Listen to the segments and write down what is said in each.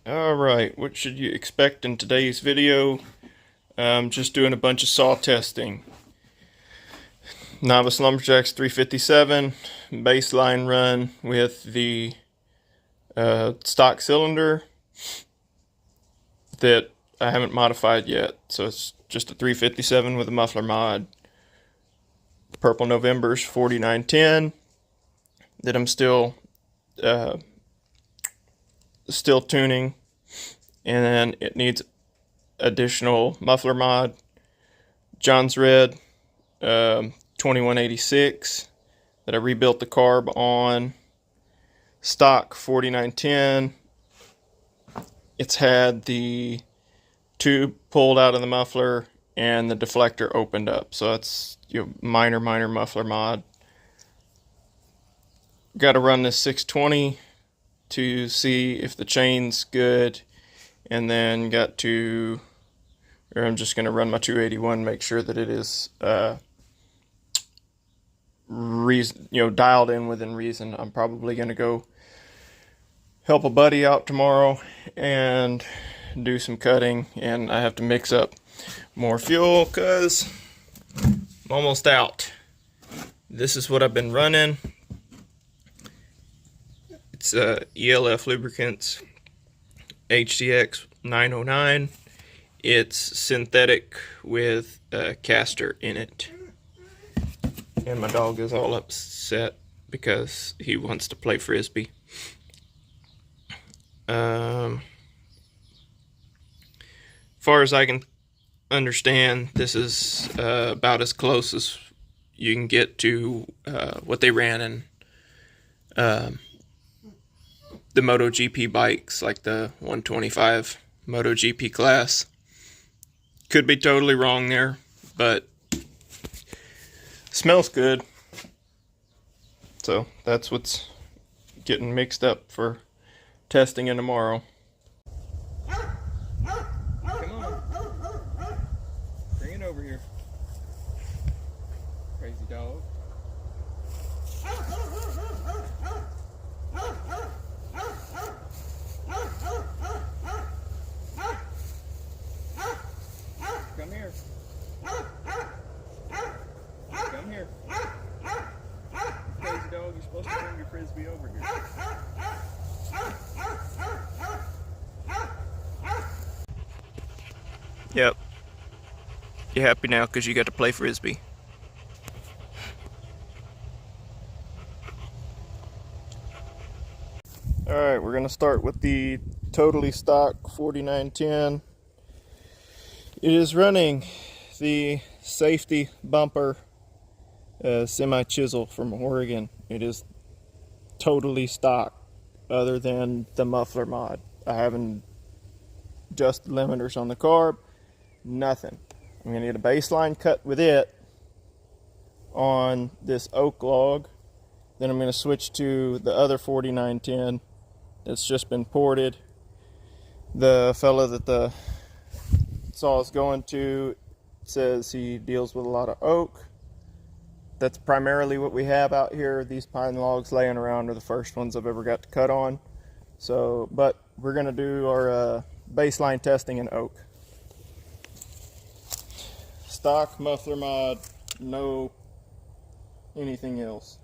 Alright, what should you expect in today's video? Just doing a bunch of saw testing. Novice Lumberjacks 357 baseline run with the stock cylinder that I haven't modified yet. So it's just a 357 with a muffler mod. Purple November's 4910 that I'm still tuning, and then it needs additional muffler mod. John's Red 2186 that I rebuilt the carb on. Stock 4910. It's had the tube pulled out of the muffler and the deflector opened up, so that's minor muffler mod. Got to run this 620 to see if the chain's good, and then I'm just going to run my 281, make sure that it is dialed in within reason. I'm probably going to go help a buddy out tomorrow and do some cutting, and I have to mix up more fuel because I'm almost out. This is what I've been running. It's ELF Lubricants HDX 909. It's synthetic with castor in it. And my dog is all upset because he wants to play frisbee. Far as I can understand, this is about as close as you can get to what they ran in the MotoGP bikes, like the 125 MotoGP class. Could be totally wrong there, but smells good. So that's what's getting mixed up for testing in tomorrow. Come on. Bring it over here. Crazy dog. Come here. Come here. Crazy dog, you're supposed to bring your frisbee over here. Yep. You happy now because you got to play frisbee. Alright, we're going to start with the totally stock 4910. It is running the Safety Bumper semi-chisel from Oregon. It is totally stock other than the muffler mod. I haven't adjusted limiters on the carb, nothing. I'm going to get a baseline cut with it on this oak log. Then I'm going to switch to the other 4910 that's just been ported. The fella that the saw is going to says he deals with a lot of oak. That's primarily what we have out here. These pine logs laying around are the first ones I've ever got to cut on. So, but we're going to do our baseline testing in oak. Stock muffler mod, no anything else.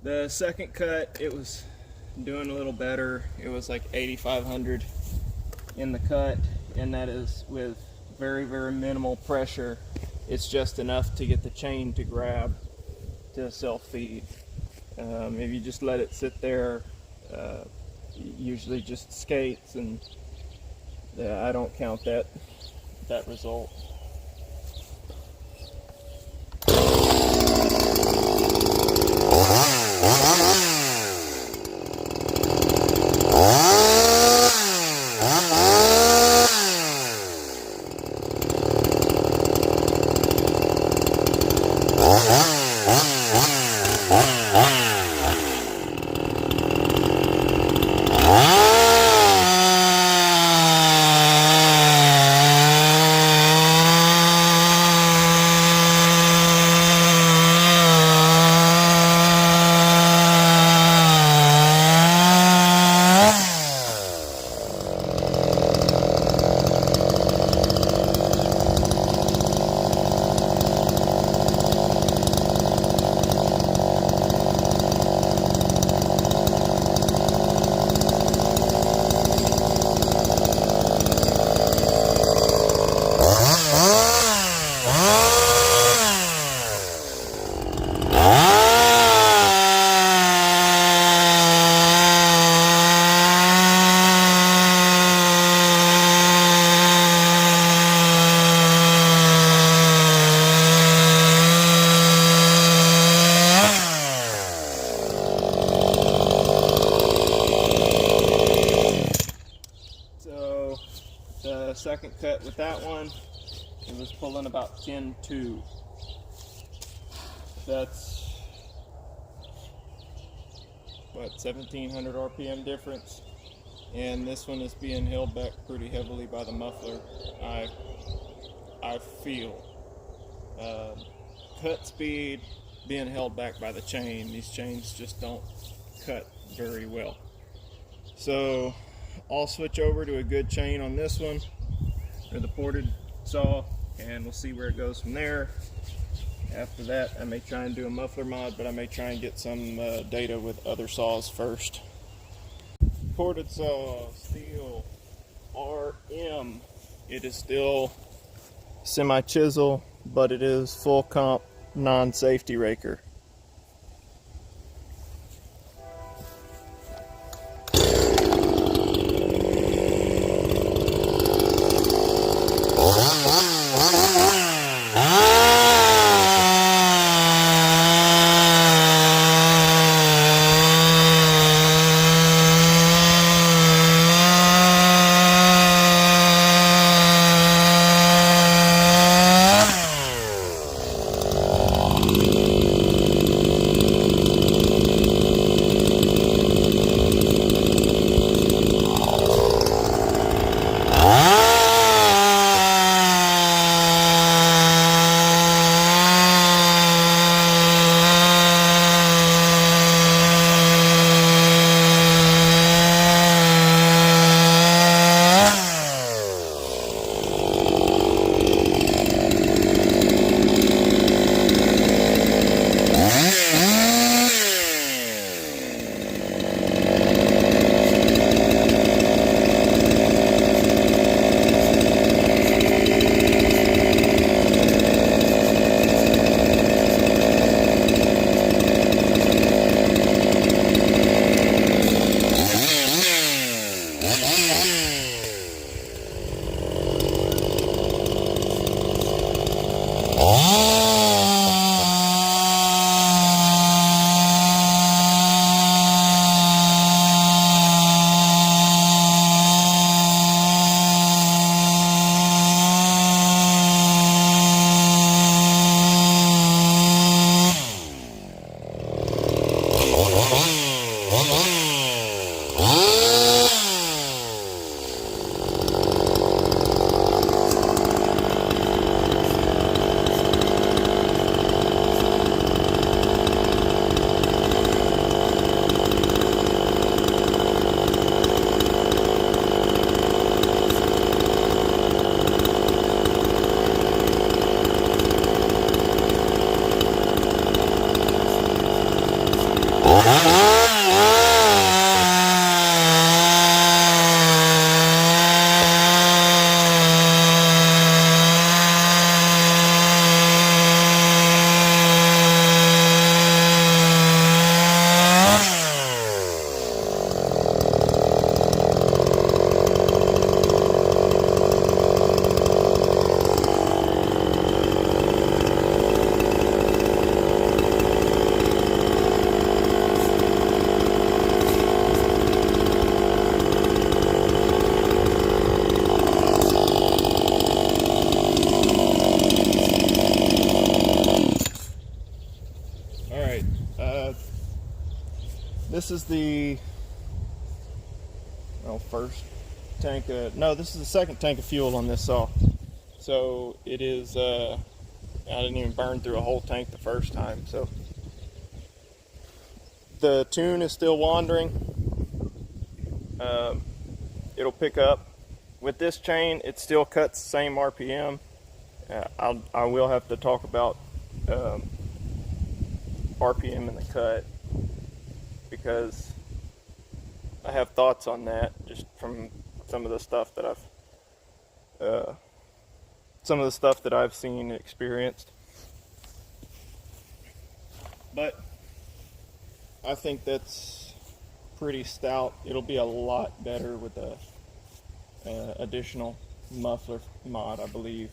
The second cut, it was doing a little better. It was like 8,500 in the cut, and that is with very, very minimal pressure. It's just enough to get the chain to grab to self-feed. If you just let it sit there, usually just skates, and I don't count that result. The second cut with that one, it was pulling about 10.2. That's what, 1,700 RPM difference, and this one is being held back pretty heavily by the muffler. I feel cut speed being held back by the chain. These chains just don't cut very well. So I'll switch over to a good chain on this one, or the ported saw, and we'll see where it goes from there. After that, I may try and do a muffler mod, but I may try and get some data with other saws first. Ported saw, Stihl RM. It is still semi-chisel, but it is full comp non-safety raker. Alright, this is the first tank no, this is the second tank of fuel on this saw. So it is, I didn't even burn through a whole tank the first time, so the tune is still wandering. It'll pick up. With this chain, it still cuts the same RPM. I will have to talk about RPM in the cut, because I have thoughts on that just from some of the stuff that I've seen and experienced. But I think that's pretty stout. It'll be a lot better with a additional muffler mod, I believe.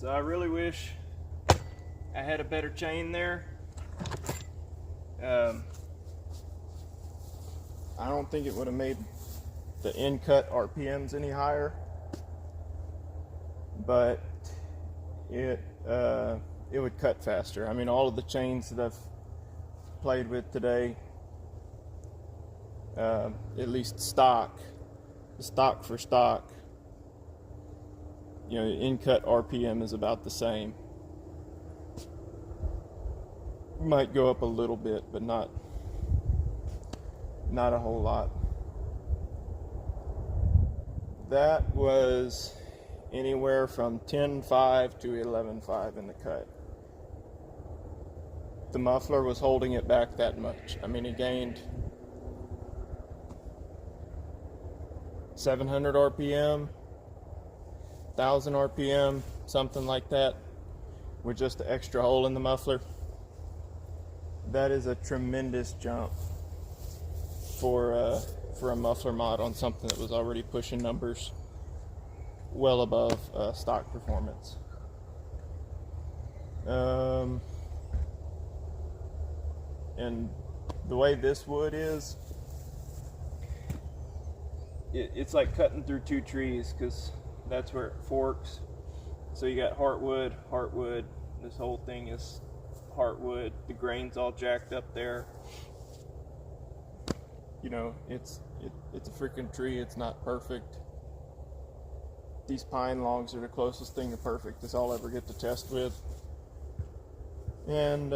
So I really wish I had a better chain there. I don't think it would have made the in-cut RPMs any higher, but it would cut faster. I mean, all of the chains that I've played with today, at least stock for stock, you know, in-cut RPM is about the same. Might go up a little bit, but not a whole lot. That was anywhere from 10.5 to 11.5 in the cut. The muffler was holding it back that much. I mean, it gained 700 RPM, 1000 RPM, something like that, with just the extra hole in the muffler. That is a tremendous jump for a muffler mod on something that was already pushing numbers well above stock performance. And the way this wood is, it's like cutting through two trees, because that's where it forks. So you got heartwood, heartwood. This whole thing is heartwood. The grain's all jacked up there. You know, it's a freaking tree. It's not perfect. These pine logs are the closest thing to perfect as I'll ever get to test with. And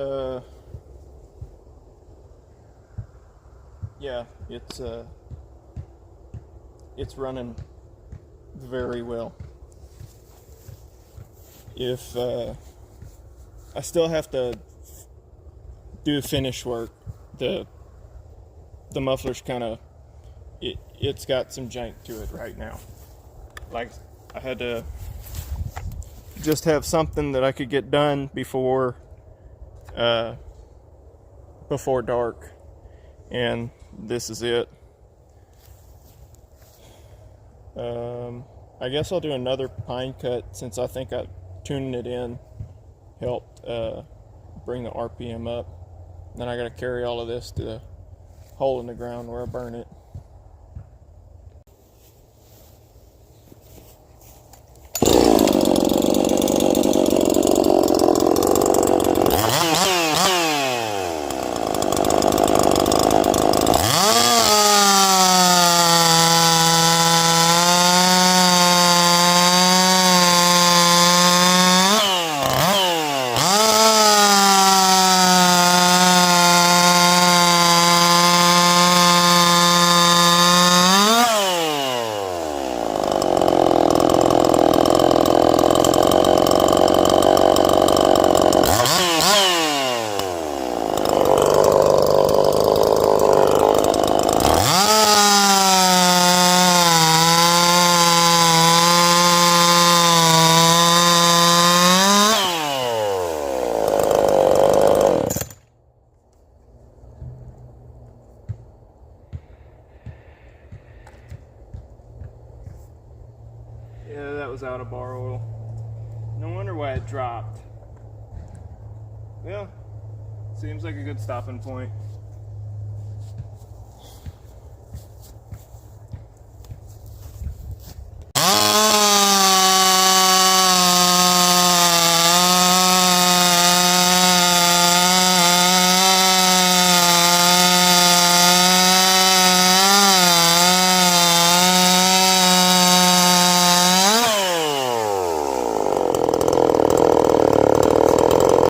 yeah, it's running very well. If I still have to do finish work, the muffler's kind of, it's got some jank to it right now. Like, I had to just have something that I could get done before dark, and this is it. I guess I'll do another pine cut, since I think tuning it in helped bring the RPM up. Then I got to carry all of this to the hole in the ground where I burn it. Yeah, that was out of bar oil. No wonder why it dropped. Well, seems like a good stopping point.